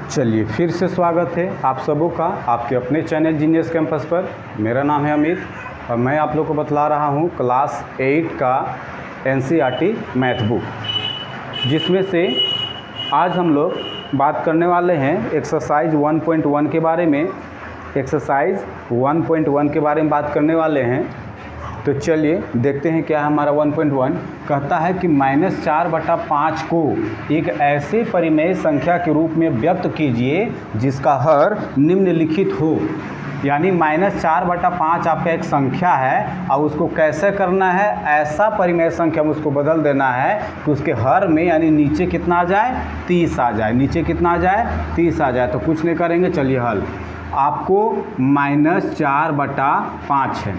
चलिए फिर से स्वागत है आप सबों का आपके अपने चैनल जीनियस कैंपस पर। मेरा नाम है अमित और मैं आप लोग को बतला रहा हूँ क्लास 8 का एनसीईआरटी मैथ बुक, जिसमें से आज हम लोग बात करने वाले हैं एक्सरसाइज 1.1 के बारे में। एक्सरसाइज 1.1 के बारे में बात करने वाले हैं। तो चलिए देखते हैं क्या है हमारा 1.1। कहता है कि -4/5 को एक ऐसे परिमेय संख्या के रूप में व्यक्त कीजिए जिसका हर निम्नलिखित हो। यानी -4/5 आपका एक संख्या है और उसको कैसे करना है, ऐसा परिमेय संख्या में उसको बदल देना है कि उसके हर में यानी नीचे कितना आ जाए, 30 आ जाए। नीचे कितना आ जाए, 30 आ जाए। तो कुछ नहीं करेंगे, चलिए हल। आपको -4/5 है,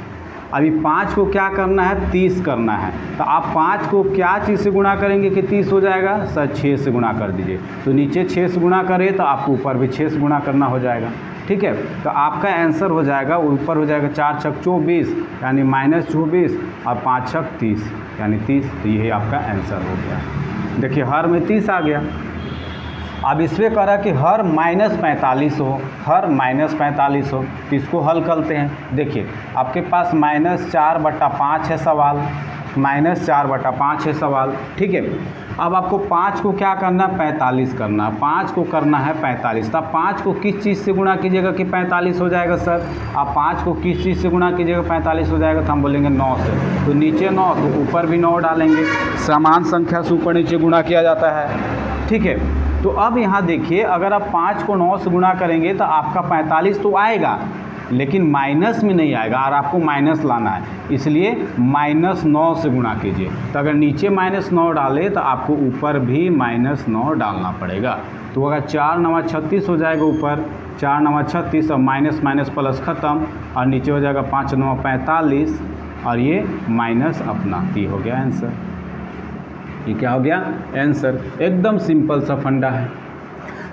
अभी 5 को क्या करना है, 30 करना है। तो आप 5 को क्या चीज़ से गुणा करेंगे कि 30 हो जाएगा, सर 6 से गुणा कर दीजिए। तो नीचे 6 से गुणा करें तो आपको ऊपर भी 6 से गुणा करना हो जाएगा। ठीक है, तो आपका आंसर हो जाएगा, ऊपर हो जाएगा 4 छक 24 यानी -24 और 5 छक 30 यानी 30। तो यही आपका आंसर हो गया। देखिए हर में 30 आ गया। अब इसमें कह रहा है कि हर -45 हो, हर -45 हो। तो इसको हल करते हैं। देखिए आपके पास -4/5 है सवाल, -4/5 है सवाल। ठीक है, अब आपको 5 को क्या करना है, 45 करना है। 5 को करना है 45। तो आप 5 को किस चीज़ से गुणा कीजिएगा कि 45 हो जाएगा सर? आप 5 को किस चीज़ से गुणा कीजिएगा 45 हो जाएगा? तो हम बोलेंगे 9 से। तो नीचे 9 तो ऊपर भी 9 डालेंगे। समान संख्या से ऊपर नीचे गुणा किया जाता है। ठीक है, तो अब यहाँ देखिए, अगर आप 5 को 9 से गुणा करेंगे तो आपका 45 तो आएगा, लेकिन माइनस में नहीं आएगा और आपको माइनस लाना है, इसलिए -9 से गुणा कीजिए। तो अगर नीचे -9 डाले तो आपको ऊपर भी -9 डालना पड़ेगा। तो अगर 4 9 36 हो जाएगा, ऊपर 4 9 36 और माइनस माइनस प्लस ख़त्म, और नीचे हो जाएगा 5 9 45 और ये माइनस अपना। ये हो गया आंसर। ये क्या हो गया, आंसर। एकदम सिंपल सा फंडा है।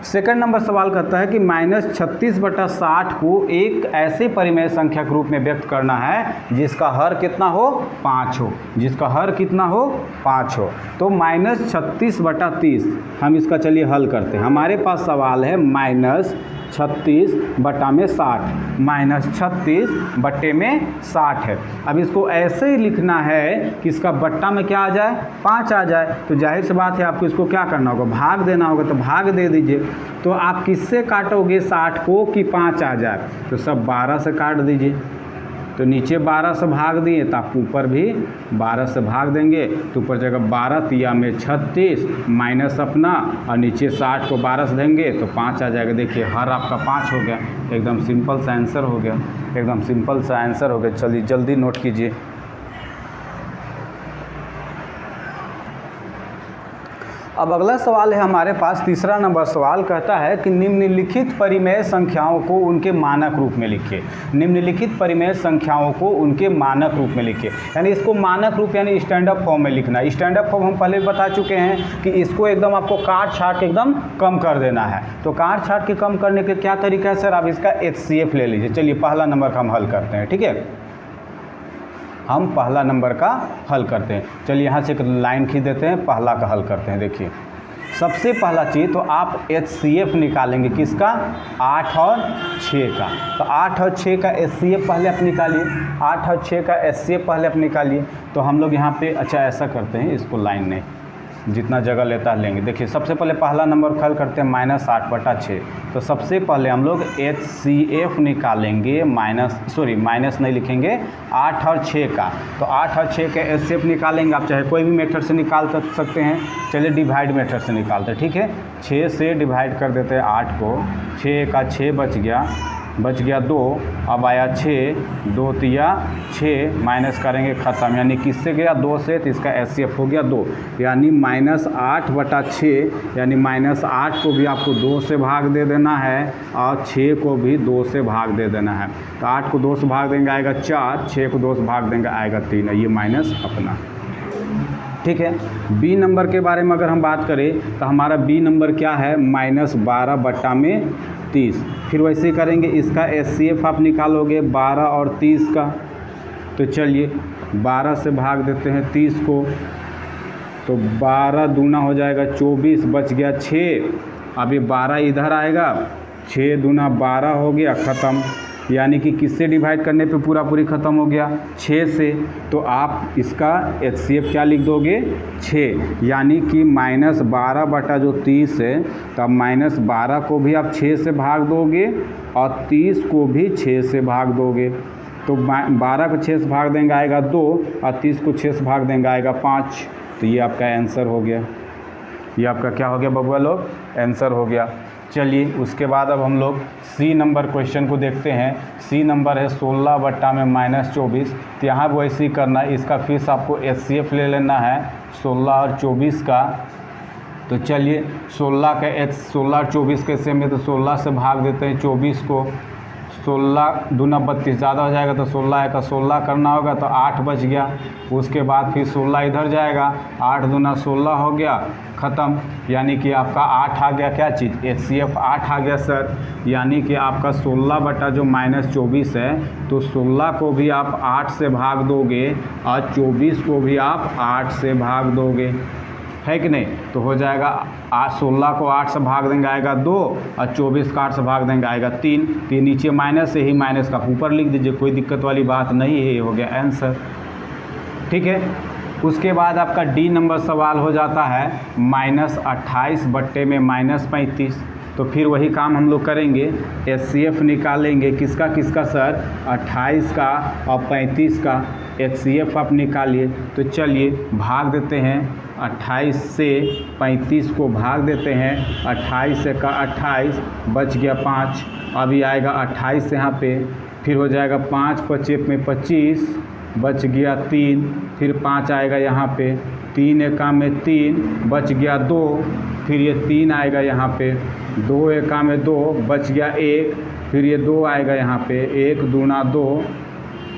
सेकंड नंबर सवाल कहता है कि -36/60 को एक ऐसे परिमेय संख्या के रूप में व्यक्त करना है जिसका हर कितना हो, 5 हो। जिसका हर कितना हो, 5 हो। तो -36/30 हम इसका चलिए हल करते हैं। हमारे पास सवाल है -36/60, -36/60 है। अब इसको ऐसे ही लिखना है कि इसका बट्टा में क्या आ जाए, 5 आ जाए। तो जाहिर सी बात है आपको इसको क्या करना होगा, भाग देना होगा। तो भाग दे दीजिए। तो आप किससे काटोगे 60 को कि 5 आ जाए? तो सब 12 से काट दीजिए। तो नीचे 12 से भाग दिए तो आप ऊपर भी 12 से भाग देंगे। तो ऊपर जगह 12 तिया में 36 माइनस अपना और नीचे 60 को 12 से देंगे तो 5 आ जाएगा। देखिए हर आपका 5 हो गया। एकदम सिंपल सा आंसर हो गया, एकदम सिंपल सा आंसर हो गया। चलिए जल्दी नोट कीजिए। अब अगला सवाल है हमारे पास, तीसरा नंबर सवाल कहता है कि निम्नलिखित परिमेय संख्याओं को उनके मानक रूप में लिखिए। निम्नलिखित परिमेय संख्याओं को उनके मानक रूप में लिखिए। यानी इसको मानक रूप यानी स्टैंडअप फॉर्म में लिखना है। स्टैंडअप फॉर्म हम पहले बता चुके हैं कि इसको एकदम आपको काट छाट के एकदम कम कर देना है। तो काट छाट के कम करने के क्या तरीका है सर? आप इसका HCF ले लीजिए। चलिए पहला नंबर का हम हल करते हैं। ठीक है, हम पहला नंबर का हल करते हैं। चलिए यहाँ से एक लाइन खींच देते हैं, पहला का हल करते हैं। देखिए सबसे पहला चीज़ तो आप HCF निकालेंगे किसका, 8 और 6 का। तो 8 और 6 का HCF पहले आप निकालिए। 8 और 6 का HCF पहले आप निकालिए। तो हम लोग यहाँ पे अच्छा ऐसा करते हैं, इसको लाइन नहीं जितना जगह लेता है लेंगे। देखिए सबसे पहले पहला नंबर हल करते हैं -8/6। तो सबसे पहले हम लोग HCF निकालेंगे, माइनस नहीं लिखेंगे, 8 और 6 का। तो 8 और 6 का HCF निकालेंगे। आप चाहे कोई भी मेथड से निकाल सकते हैं। चलिए डिवाइड मेथड से निकालते हैं। ठीक है, 6 से डिवाइड कर देते हैं 8 को। 6 का 6 बच गया 2। अब आया 6, 2 तिया 6 माइनस करेंगे ख़त्म। यानी किससे गया, 2 से। तो इसका HCF हो गया 2, यानी -8/6 यानी -8 को भी आपको 2 से भाग दे देना है और 6 को भी 2 से भाग दे देना है। तो 8 को 2 से भाग देंगे आएगा 4, 6 को 2 से भाग देंगे आएगा 3। ये माइनस अपना। ठीक है, बी नंबर के बारे में अगर हम बात करें तो हमारा बी नंबर क्या है, -12/30। फिर वैसे ही करेंगे, इसका HCF आप निकालोगे 12 और 30 का। तो चलिए 12 से भाग देते हैं 30 को। तो 12 दूना हो जाएगा 24, बच गया 6 अब ये 12 इधर आएगा, 6 दूना 12 हो गया, ख़त्म। यानी कि किससे डिवाइड करने पे पूरा पूरी ख़त्म हो गया, 6 से। तो आप इसका HCF क्या लिख दोगे, 6। यानी कि -12 बटा जो 30 है, तब -12 को भी आप 6 से भाग दोगे और 30 को भी 6 से भाग दोगे। तो 12 को 6 से भाग देंगे आएगा 2 और 30 को 6 से भाग देंगे आएगा 5। तो ये आपका आंसर हो गया। ये आपका क्या हो गया बबुआ लोग, आंसर हो गया। चलिए उसके बाद अब हम लोग सी नंबर क्वेश्चन को देखते हैं। सी नंबर है 16 बट्टा में -24। तो यहाँ वो ऐसे ही करना है, इसका फिर आपको HCF ले लेना है 16 और 24 का। तो चलिए 16 का 16 और 24 कैसे में, तो 16 से भाग देते हैं 24 को। 16 दूना 32 ज़्यादा हो जाएगा, तो 16 का 16 करना होगा, तो 8 बच गया। उसके बाद फिर 16 इधर जाएगा, 8 दूना 16 हो गया, ख़त्म। यानी कि आपका 8 आ गया, क्या चीज़, HCF 8 आ गया सर। यानी कि आपका 16 बटा जो -24 है, तो 16 को भी आप 8 से भाग दोगे और 24 को भी आप 8 से भाग दोगे, है कि नहीं। तो हो जाएगा 16 को 8 से भाग देंगे आएगा 2 और 24 को 8 से भाग देंगे आएगा 3। तो नीचे माइनस है ही, माइनस का ऊपर लिख दीजिए, कोई दिक्कत वाली बात नहीं है। ये हो गया आंसर, ठीक है। उसके बाद आपका डी नंबर सवाल हो जाता है -28 बट्टे में -35। तो फिर वही काम हम लोग करेंगे, HCF निकालेंगे। किसका किसका सर, 28 का और 35 का HCF आप निकालिए। तो चलिए भाग देते हैं, 28 से 35 को भाग देते हैं। 28 से का 28 बच गया 5। अभी आएगा 28 यहाँ पे, फिर हो जाएगा 5 25 में 25 बच गया 3, फिर 5 आएगा यहाँ पे, 3 एका में 3 बच गया 2, फिर ये 3 आएगा यहाँ पे, 2 एका में 2 बच गया 1, फिर ये 2 आएगा यहाँ पे, 1 दूना 2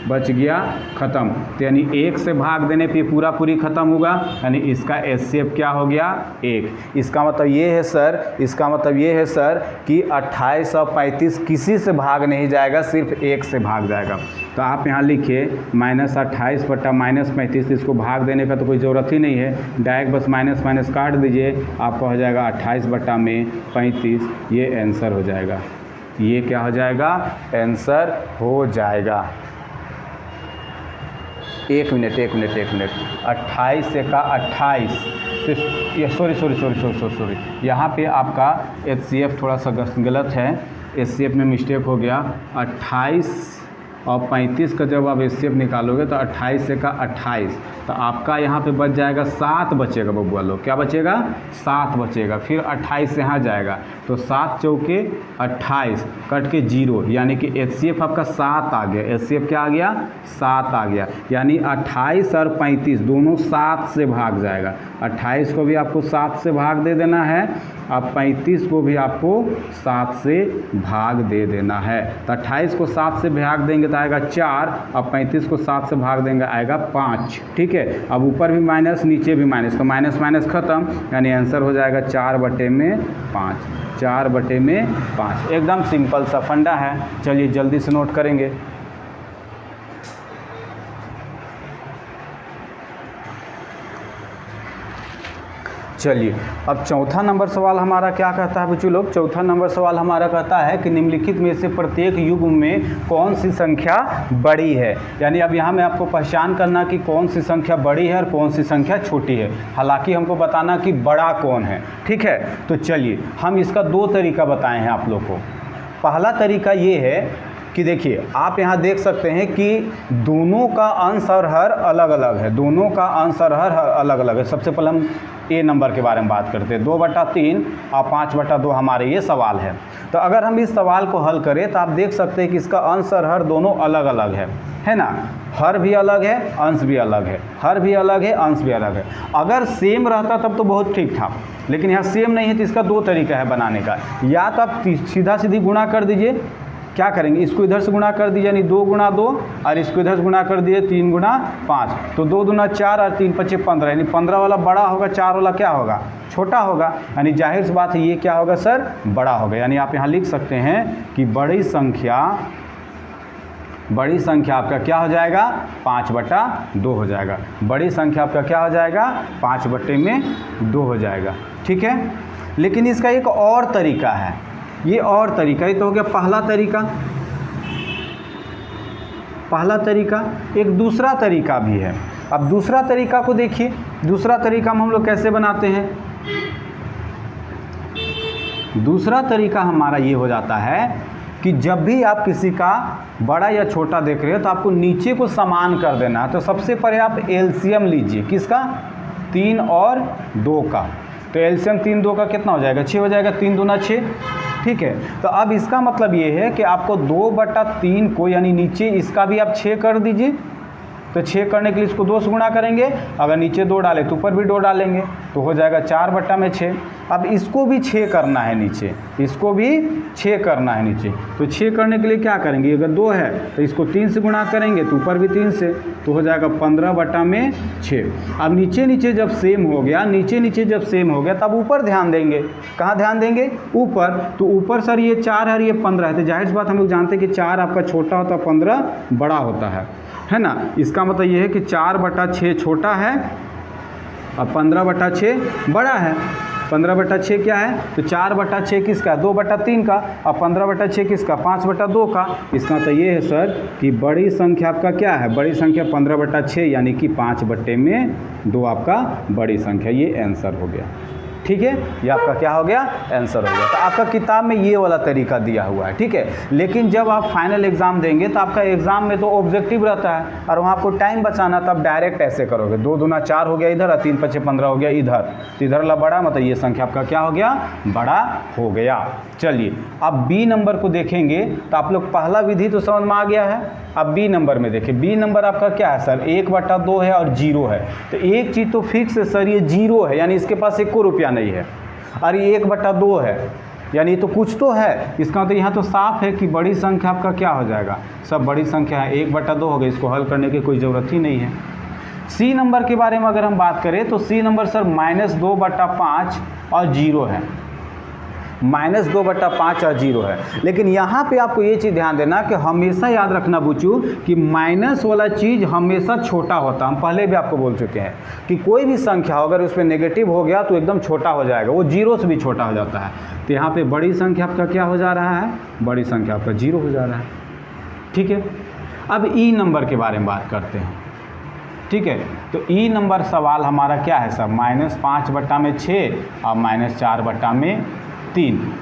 बच गया, ख़त्म। तो यानी 1 से भाग देने पे पूरा पूरी ख़त्म होगा। यानी इसका HCF क्या हो गया, 1। इसका मतलब ये है सर, इसका मतलब ये है सर कि 28 और 35 किसी से भाग नहीं जाएगा, सिर्फ 1 से भाग जाएगा। तो आप यहाँ लिखिए -28 बटा -35। इसको भाग देने का तो कोई ज़रूरत ही नहीं है, डायरेक्ट बस माइनस माइनस काट दीजिए, आपका हो जाएगा 28 बटा में 35। ये आंसर हो जाएगा, ये क्या हो जाएगा, आंसर हो जाएगा। एक मिनट 28 से का 28, तो ये सॉरी यहाँ पे आपका HCF थोड़ा सा गलत है, HCF में मिस्टेक हो गया। 28 और 35 का जब आप HCF निकालोगे तो 28 से का 28, तो आपका यहाँ पे बच जाएगा 7 बचेगा बबुआ लोग, क्या बचेगा, 7 बचेगा। फिर 28 से यहाँ जाएगा, तो 7 चौके 28 कट के 0, यानी कि HCF आपका 7 आ गया। HCF क्या आ गया, 7 आ गया। यानी 28 और 35 दोनों 7 से भाग जाएगा। 28 को भी आपको 7 से भाग दे देना है, अब 35 को भी आपको 7 से भाग दे देना है। तो 28 को 7 से भाग देंगे तो आएगा 4, अब 35 को 7 से भाग देंगे आएगा 5, ठीक है। अब ऊपर भी माइनस नीचे भी माइनस, तो माइनस माइनस ख़त्म, यानी आंसर हो जाएगा 4 बटे में 5। 4 बटे में 5, एकदम सिंपल सा फंडा है। चलिए जल्दी से नोट करेंगे। चलिए अब चौथा नंबर सवाल हमारा क्या कहता है बच्चों लोग, चौथा नंबर सवाल हमारा कहता है कि निम्नलिखित में से प्रत्येक युग्म में कौन सी संख्या बड़ी है। यानी अब यहाँ में आपको पहचान करना कि कौन सी संख्या बड़ी है और कौन सी संख्या छोटी है, हालांकि हमको बताना कि बड़ा कौन है, ठीक है। तो चलिए हम इसका 2 तरीका बताए हैं आप लोग को। पहला तरीका ये है कि देखिए आप यहाँ देख सकते हैं कि दोनों का अंश और हर अलग अलग है, दोनों का अंश और हर अलग अलग है। सबसे पहले हम ए नंबर के बारे में बात करते हैं। 2/3 और 5/2 हमारे ये सवाल है। तो अगर हम इस सवाल को हल करें तो आप देख सकते हैं कि इसका अंश और हर दोनों अलग अलग है ना। हर भी अलग है, अंश भी अलग है, हर भी अलग है, अंश भी अलग है। अगर सेम रहता तब तो बहुत ठीक था, लेकिन यहाँ सेम नहीं है, तो इसका 2 तरीका है बनाने का। या तो आप सीधा सीधी गुणा कर दीजिए, क्या करेंगे, इसको इधर से गुणा कर दीजिए, यानी 2 गुणा 2, और इसको इधर से गुणा कर दीजिए 3 गुणा 5, तो 2 दूना 4 और 3 5 15, यानी 15 वाला बड़ा होगा, 4 वाला क्या होगा, छोटा होगा। यानी जाहिर सी बात है ये क्या होगा सर, बड़ा होगा। यानी आप यहाँ लिख सकते हैं कि बड़ी संख्या आपका क्या हो जाएगा, 5/2 हो जाएगा। बड़ी संख्या आपका क्या हो जाएगा, 5/2 हो जाएगा। ठीक है। लेकिन इसका एक और तरीका है, ये और तरीका, ये तो हो गया पहला तरीका। पहला तरीका, एक दूसरा तरीका भी है। अब दूसरा तरीका को देखिए, दूसरा तरीका हम लोग कैसे बनाते हैं। दूसरा तरीका हमारा ये हो जाता है कि जब भी आप किसी का बड़ा या छोटा देख रहे हो तो आपको नीचे को समान कर देना है। तो सबसे पहले आप एलसीएम लीजिए, किसका, 3 और 2 का। तो एलसीएम 3 2 का कितना हो जाएगा, 6 हो जाएगा, 3 दूना 6, ठीक है। तो अब इसका मतलब ये है कि आपको 2/3 को, यानी नीचे इसका भी आप 6 कर दीजिए। तो 6 करने के लिए इसको 2 से गुणा करेंगे, अगर नीचे 2 डालें तो ऊपर भी 2 डालेंगे, तो हो जाएगा 4/6। अब इसको भी 6 करना है नीचे, इसको भी 6 करना है नीचे। तो 6 करने के लिए क्या करेंगे, अगर 2 है तो इसको 3 से गुणा करेंगे तो ऊपर भी 3 से, तो हो जाएगा 15/6। अब नीचे नीचे जब सेम हो गया, नीचे नीचे जब सेम हो गया तब ऊपर ध्यान देंगे। कहाँ ध्यान देंगे, ऊपर। तो ऊपर सर ये 4 है और ये 15 है, तो जाहिर सी बात हम लोग जानते हैं कि 4 आपका छोटा होता है, 15 बड़ा होता है ना। इसका मतलब ये है कि 4/6 छोटा है और 15/6 बड़ा है। 15/6 क्या है, तो 4/6 किसका, 2/3 का, और 15/6 किसका, 5/2 का। इसका तो ये है सर कि बड़ी संख्या आपका क्या है, बड़ी संख्या 15/6 यानी कि 5/2 आपका बड़ी संख्या। ये आंसर हो गया, ठीक है। ये आपका क्या हो गया, आंसर हो गया। तो आपका किताब में ये वाला तरीका दिया हुआ है, ठीक है। लेकिन जब आप फाइनल एग्ज़ाम देंगे तो आपका एग्ज़ाम में तो ऑब्जेक्टिव रहता है और वहाँ आपको टाइम बचाना, तब डायरेक्ट ऐसे करोगे, 2 दूना 4 हो गया इधर और 3 5 15 हो गया इधर, तो इधर ला बड़ा, मतलब ये संख्या आपका क्या हो गया, बड़ा हो गया। चलिए अब बी नंबर को देखेंगे तो आप लोग पहला विधि तो समझ में आ गया है। अब बी नंबर में देखिए, बी नंबर आपका क्या है सर, 1/2 है और 0 है। तो एक चीज़ तो फिक्स है सर, ये 0 है, यानी इसके पास 1 रुपया नहीं है, और ये 1/2 है, यानी तो कुछ तो है। इसका मतलब यहाँ तो साफ है कि बड़ी संख्या आपका क्या हो जाएगा, सब बड़ी संख्या है, 1/2 हो गई, इसको हल करने की कोई ज़रूरत ही नहीं है। सी नंबर के बारे में अगर हम बात करें तो सी नंबर सर -2/5 और 0 है, -2/5 और 0 है। लेकिन यहाँ पे आपको ये चीज़ ध्यान देना कि हमेशा याद रखना बच्चों कि माइनस वाला चीज़ हमेशा छोटा होता है। हम पहले भी आपको बोल चुके हैं कि कोई भी संख्या अगर उस पर नेगेटिव हो गया तो एकदम छोटा हो जाएगा, वो 0 से भी छोटा हो जाता है। तो यहाँ पे बड़ी संख्या आपका क्या हो जा रहा है, बड़ी संख्या आपका 0 हो जा रहा है, ठीक है। अब ई नंबर के बारे में बात करते हैं, ठीक है। तो ई नंबर सवाल हमारा क्या है सर, -5/6 और -4/3।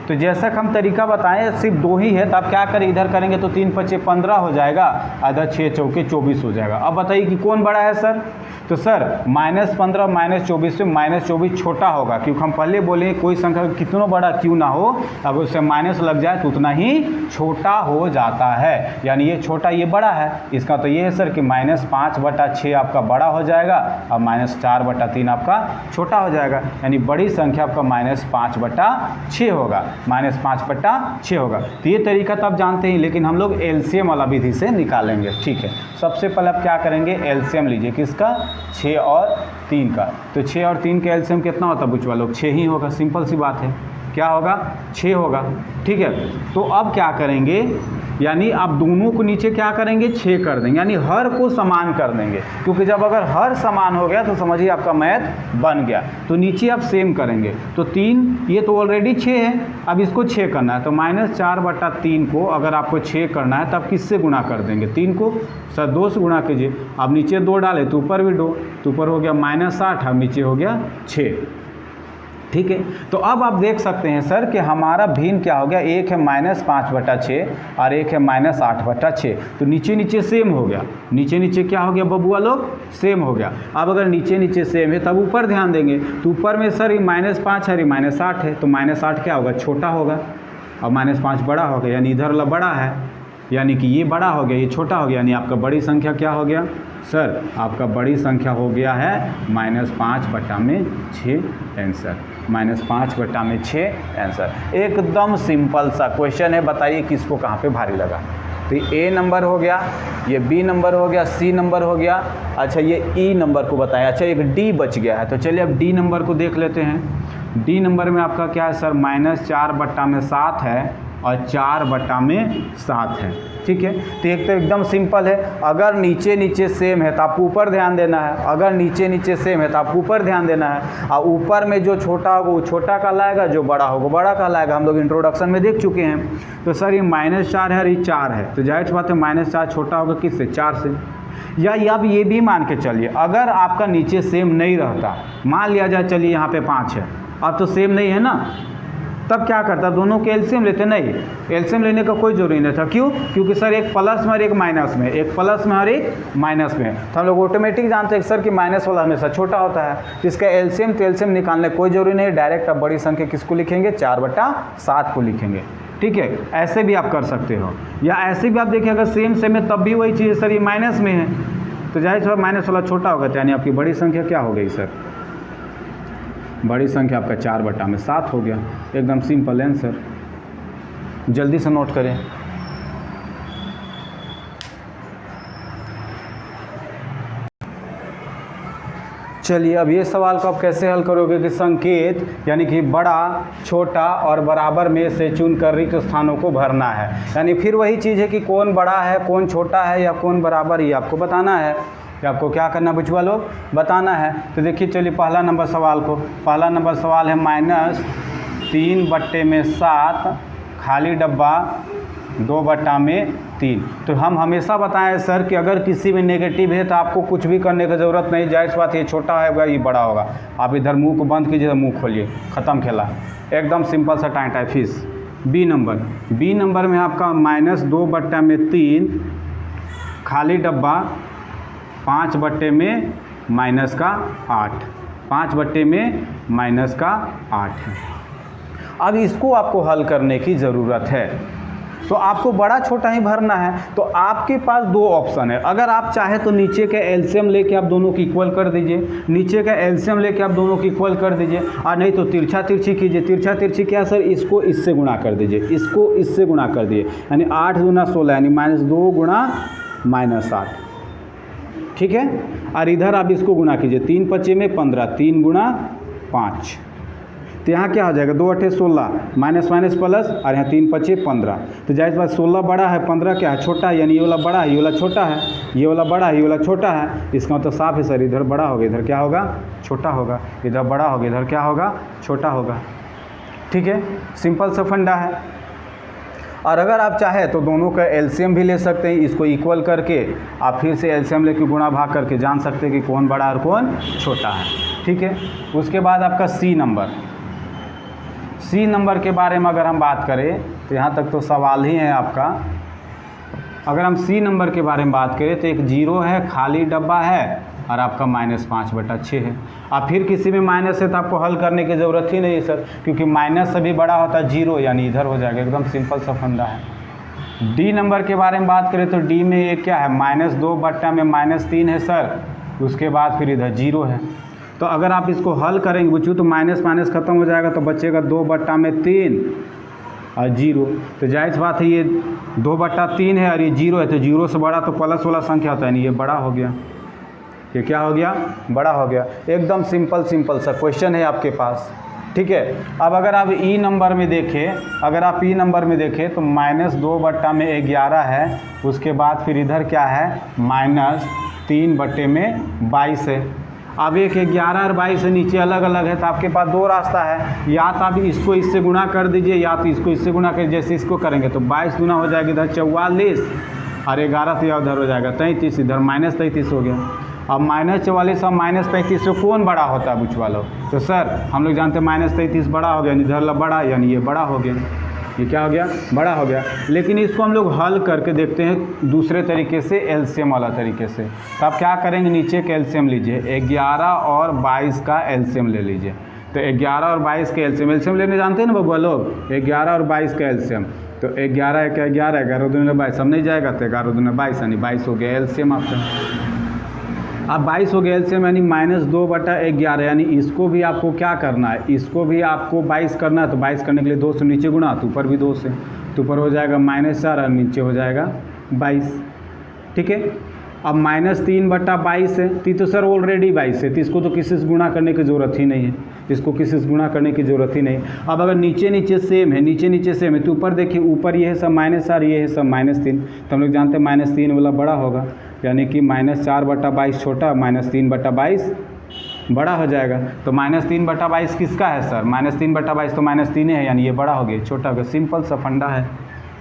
तो जैसा कि हम तरीका बताएं सिर्फ 2 ही है, तो आप क्या करें, इधर करेंगे तो 3 5 15 हो जाएगा, इधर 6 चौके 24 हो जाएगा। अब बताइए कि कौन बड़ा है सर, तो सर -15 -24 से -24 छोटा होगा, क्योंकि हम पहले बोले कोई संख्या कितना बड़ा क्यों ना हो, अब उससे माइनस लग जाए तो उतना ही छोटा हो जाता है, यानी ये छोटा ये बड़ा है। इसका तो ये है सर कि -5/6 आपका बड़ा हो जाएगा और -4/3 आपका छोटा हो जाएगा, यानी बड़ी संख्या आपका -5/6 होगा, -5/6 होगा। तो ये तरीका तो आप जानते हैं, लेकिन हम लोग एलसीएम वाला विधि से निकालेंगे, ठीक है। सबसे पहले आप क्या करेंगे, एलसीएम लीजिए, किसका, 6 और 3 का। तो 6 और 3 का एलसीएम कितना होता है बुचवा लोग, 6 ही होगा, सिंपल सी बात है, क्या होगा, 6 होगा, ठीक है। तो अब क्या करेंगे, यानी आप दोनों को नीचे क्या करेंगे, 6 कर देंगे, यानी हर को समान कर देंगे, क्योंकि जब अगर हर समान हो गया तो समझिए आपका मैथ बन गया। तो नीचे आप सेम करेंगे, तो 3 ये तो ऑलरेडी 6 है, अब इसको 6 करना है, तो -4/3 को अगर आपको 6 करना है तो आप किससे गुणा कर देंगे, 3 को सर 2 से गुणा कीजिए। अब नीचे 2 डाले तो ऊपर भी 2, तो ऊपर हो गया -8, अब नीचे हो गया 6, ठीक है। तो अब आप देख सकते हैं सर कि हमारा भिन्न क्या हो गया, एक है -5/6 और एक है -8/6। तो नीचे नीचे सेम हो गया, नीचे नीचे क्या हो गया बबुआ लोग, सेम हो गया। अब अगर नीचे नीचे सेम है तब ऊपर ध्यान देंगे, तो ऊपर में सर ये -5 है, ये -8 है, तो -8 क्या होगा, छोटा होगा, और -5 बड़ा हो गया, यानी इधर वाला बड़ा है, यानी कि ये बड़ा हो गया, ये छोटा हो गया, यानी आपका बड़ी संख्या क्या हो गया सर, आपका बड़ी संख्या हो गया है -5/6 आंसर, -5/6 आंसर। एकदम सिंपल सा क्वेश्चन है, बताइए किसको कहाँ पे भारी लगा। तो ए नंबर हो गया, ये बी नंबर हो गया, सी नंबर हो गया, अच्छा ये ई नंबर को बताया, अच्छा एक डी बच गया है। तो चलिए अब डी नंबर को देख लेते हैं। डी नंबर में आपका क्या है सर, -4/7 है और 4/7 है। ठीक है, तो एक तो एकदम सिंपल है। अगर नीचे नीचे सेम है तो आपको ऊपर ध्यान देना है, अगर नीचे नीचे सेम है तो आपको ऊपर ध्यान देना है। और ऊपर में जो छोटा होगा वो छोटा कहलाएगा, जो बड़ा होगा बड़ा कहलाएगा। हम लोग इंट्रोडक्शन में देख चुके हैं। तो सर ये -4 है और ये 4 है, तो जाहिर सी बात है -4 छोटा होगा किससे? 4 से। या आप ये भी मान के चलिए, अगर आपका नीचे सेम नहीं रहता, मान लिया जाए चलिए यहाँ पे 5 है, अब तो सेम नहीं है ना, तब क्या करता? दोनों के एलसीएम लेते? नहीं, एलसीएम लेने का कोई जरूरी नहीं था। क्यों? क्योंकि सर एक प्लस में और एक माइनस में, एक प्लस में और एक माइनस में, तो हम लोग ऑटोमेटिक जानते हैं सर कि माइनस वाला हमेशा छोटा होता है। तो इसका एलसीएम तो एलसीएम निकालने कोई जरूरी नहीं, डायरेक्ट आप बड़ी संख्या किसको लिखेंगे? 4/7 को लिखेंगे। ठीक है, ऐसे भी आप कर सकते हो, या ऐसे भी आप देखिए अगर सेम सेम है तब भी वही चीज़ है सर, ये माइनस में है तो जाहिर सा माइनस वाला छोटा होगा, यानी आपकी बड़ी संख्या क्या हो गई सर? बड़ी संख्या आपका 4/7 हो गया। एकदम सिंपल आंसर, जल्दी से नोट करें। चलिए अब ये सवाल को आप कैसे हल करोगे कि संकेत यानी कि बड़ा, छोटा और बराबर में से चुनकर रिक्त स्थानों को भरना है। यानी फिर वही चीज़ है कि कौन बड़ा है, कौन छोटा है या कौन बराबर, ये आपको बताना है। कि आपको क्या करना बचवा लोग? बताना है। तो देखिए चलिए पहला नंबर सवाल को, पहला नंबर सवाल है -3/7 खाली डब्बा 2/3। तो हम हमेशा बताएं सर कि अगर किसी में नेगेटिव है तो आपको कुछ भी करने की ज़रूरत नहीं, जाहिर सी बात ये छोटा होगा ये बड़ा होगा। आप इधर मुंह को बंद कीजिए, मुंह खोलिए, ख़त्म खेला। एकदम सिंपल सा टाइम फिश। बी नंबर में आपका -2/3 खाली डब्बा 5/8 5/8 है। अब इसको आपको हल करने की ज़रूरत है, तो आपको बड़ा छोटा ही भरना है। तो आपके पास दो ऑप्शन है, अगर आप चाहे तो नीचे का एलसीएम लेके आप दोनों की इक्वल कर दीजिए, नीचे का एलसीएम लेके आप दोनों की इक्वल कर दीजिए, और नहीं तो तिरछा तिरछी कीजिए। तिरछा तिरछी क्या सर? इसको इससे गुणा कर दीजिए, इसको इससे गुणा कर दीजिए, यानी 8 दूना 16 यानी -2 गुणा -8। ठीक है, और इधर आप इसको गुणा कीजिए, 3 5 में 15, 3 गुणा 5, तो यहाँ क्या हो जाएगा? 2 8 16 माइनस माइनस प्लस, और यहाँ 3 5 15। तो जाहिर बात 16 बड़ा है, 15 क्या है? छोटा है, यानी ये वाला बड़ा है, ये वाला छोटा है, ये वाला बड़ा है, ये वाला छोटा है। इसका मतलब साफ है सर, इधर बड़ा होगा, इधर क्या होगा? छोटा होगा। इधर बड़ा होगा, इधर क्या होगा? छोटा होगा। ठीक है, सिंपल सा फंडा है। और अगर आप चाहें तो दोनों का एलसीएम भी ले सकते हैं, इसको इक्वल करके आप फिर से एलसीएम लेके गुणा भाग करके जान सकते हैं कि कौन बड़ा और कौन छोटा है। ठीक है, उसके बाद आपका सी नंबर के बारे में अगर हम बात करें तो यहाँ तक तो सवाल ही है आपका। अगर हम सी नंबर के बारे में बात करें तो एक 0 है, खाली डब्बा है, और आपका -5/6 है। अब फिर किसी में माइनस है तो आपको हल करने की ज़रूरत ही नहीं है सर, क्योंकि माइनस से भी बड़ा होता है 0, यानी इधर हो जाएगा। एकदम सिंपल सा फंडा है। डी नंबर के बारे में बात करें तो डी में ये क्या है? -2/3 है सर, उसके बाद फिर इधर 0 है। तो अगर आप इसको हल करेंगे बच्चों तो माइनस माइनस खत्म हो जाएगा, तो बचेगा 2/3 और 0। तो जाहिर बात है ये 2/3 है और ये 0 है, तो 0 से बड़ा तो प्लस वाला संख्या होता है, नहीं ये बड़ा हो गया। ये क्या हो गया? बड़ा हो गया। एकदम सिंपल सा क्वेश्चन है आपके पास। ठीक है, अब अगर आप ई नंबर में देखें, तो -2/11 है, उसके बाद फिर इधर क्या है? -3/22 है। अब एक 11 और 22 से नीचे अलग अलग है, तो आपके पास दो रास्ता है, या तो आप इसको इससे गुणा कर दीजिए, या तो इसको इससे गुणा कर। जैसे इसको करेंगे तो 22 गुना हो जाएगा इधर 44, और 11 तो उधर हो जाएगा 33, इधर -33 हो गया। अब -44 और -35 से कौन बड़ा होता है बुझवा लो? तो सर हम लोग जानते हैं -33 बड़ा हो गया, इधर बड़ा, यानी ये बड़ा हो गया। ये क्या हो गया? बड़ा हो गया। लेकिन इसको हम लोग हल करके देखते हैं दूसरे तरीके से, एलसीएम वाला तरीके से। तो आप क्या करेंगे? नीचे का एलसीएम लीजिए, 11 और 22 का एलसीएम ले लीजिए। तो 11 और 22 का एलसीएम लेने जानते हैं ना बबुआ लोग? 11 और 22 का एलसीएम, तो 11 का 11, 11 दूनी 22, सब नहीं जाएगा, तो 11 दूनी 22 यानी 22 हो गया एलसीएम आपका। अब 22 हो गया एलसीएम, यानी -2/11, यानी इसको भी आपको क्या करना है? इसको भी आपको 22 करना है, तो 22 करने के लिए 2 से नीचे गुणा, तो ऊपर भी 2 से, तो ऊपर हो जाएगा -4 और नीचे हो जाएगा 22। ठीक है, अब -3/22 है, तो सर ऑलरेडी 22 है, तो इसको तो किसी से गुणा करने की ज़रूरत ही नहीं है। इसको किसी से गुणा करने की ज़रूरत ही नहीं। अब अगर नीचे नीचे सेम है, नीचे नीचे सेम है, तो ऊपर देखिए, ऊपर ये है सब -4, ये है सब -3, तो हम लोग जानते हैं -3 वाला बड़ा होगा, यानी कि -4/22 छोटा, -3/22 बड़ा हो जाएगा। तो -3/22 किसका है सर? -3/22 तो -3 है, यानी ये बड़ा हो गया, छोटा हो गया। सिंपल सा फंडा है,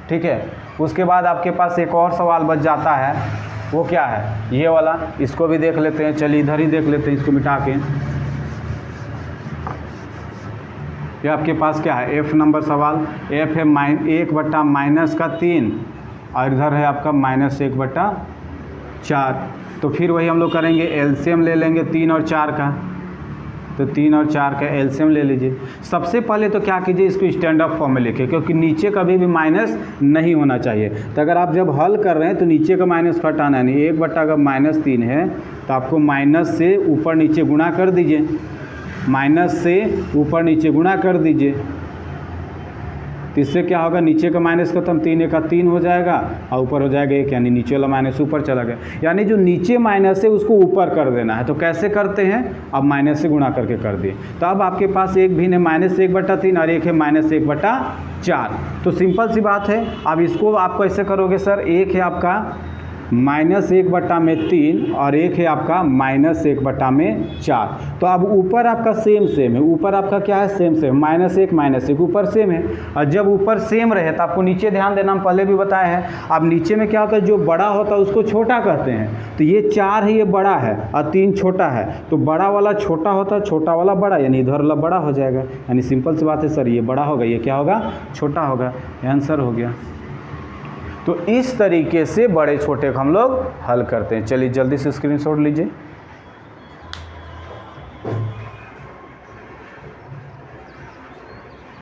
ठीक है। उसके बाद आपके पास एक और सवाल बच जाता है, वो क्या है? ये वाला, इसको भी देख लेते हैं। चलिए इधर ही देख लेते हैं, इसको मिटा के। ये आपके पास क्या है? F नंबर सवाल। F है 1/-3 और इधर है आपका -1/4। तो फिर वही हम लोग करेंगे, एलसीएम ले लेंगे 3 और 4 का। तो 3 और 4 का एलसीएम ले लीजिए। सबसे पहले तो क्या कीजिए, इसको स्टैंड अप फॉर्म में लिखिए, क्योंकि नीचे कभी भी माइनस नहीं होना चाहिए। तो अगर आप जब हल कर रहे हैं तो नीचे का माइनस को हटाना है, नहीं 1 अगर -3 है तो आपको माइनस से ऊपर नीचे गुणा कर दीजिए, माइनस से ऊपर नीचे गुणा कर दीजिए। तो इससे क्या होगा, नीचे का माइनस खत्म, 3 का 3 हो जाएगा और ऊपर हो जाएगा 1, यानी नीचे वाला माइनस ऊपर चला गया। यानी जो नीचे माइनस है उसको ऊपर कर देना है। तो कैसे करते हैं? अब माइनस से गुणा करके कर दिए। तो अब आपके पास एक भिन्न है -1/3 और एक है -1/4। तो सिंपल सी बात है। अब इसको आप कैसे करोगे सर? एक है आपका -1/3 और एक है आपका -1/4। तो अब ऊपर आपका सेम है, ऊपर आपका क्या है? सेम -1 ऊपर सेम है। और जब ऊपर सेम रहे तो आपको नीचे ध्यान देना, हम पहले भी बताए हैं। अब नीचे में क्या होता है, जो बड़ा होता है उसको छोटा कहते हैं। तो ये 4 है, ये बड़ा है और 3 छोटा है। तो बड़ा वाला छोटा होता है, छोटा वाला बड़ा, यानी इधर वाला बड़ा हो जाएगा। यानी सिंपल सी बात है सर, ये बड़ा होगा, ये क्या होगा? छोटा होगा। आंसर हो गया। तो इस तरीके से बड़े छोटे को हम लोग हल करते हैं। चलिए जल्दी से स्क्रीनशॉट लीजिए।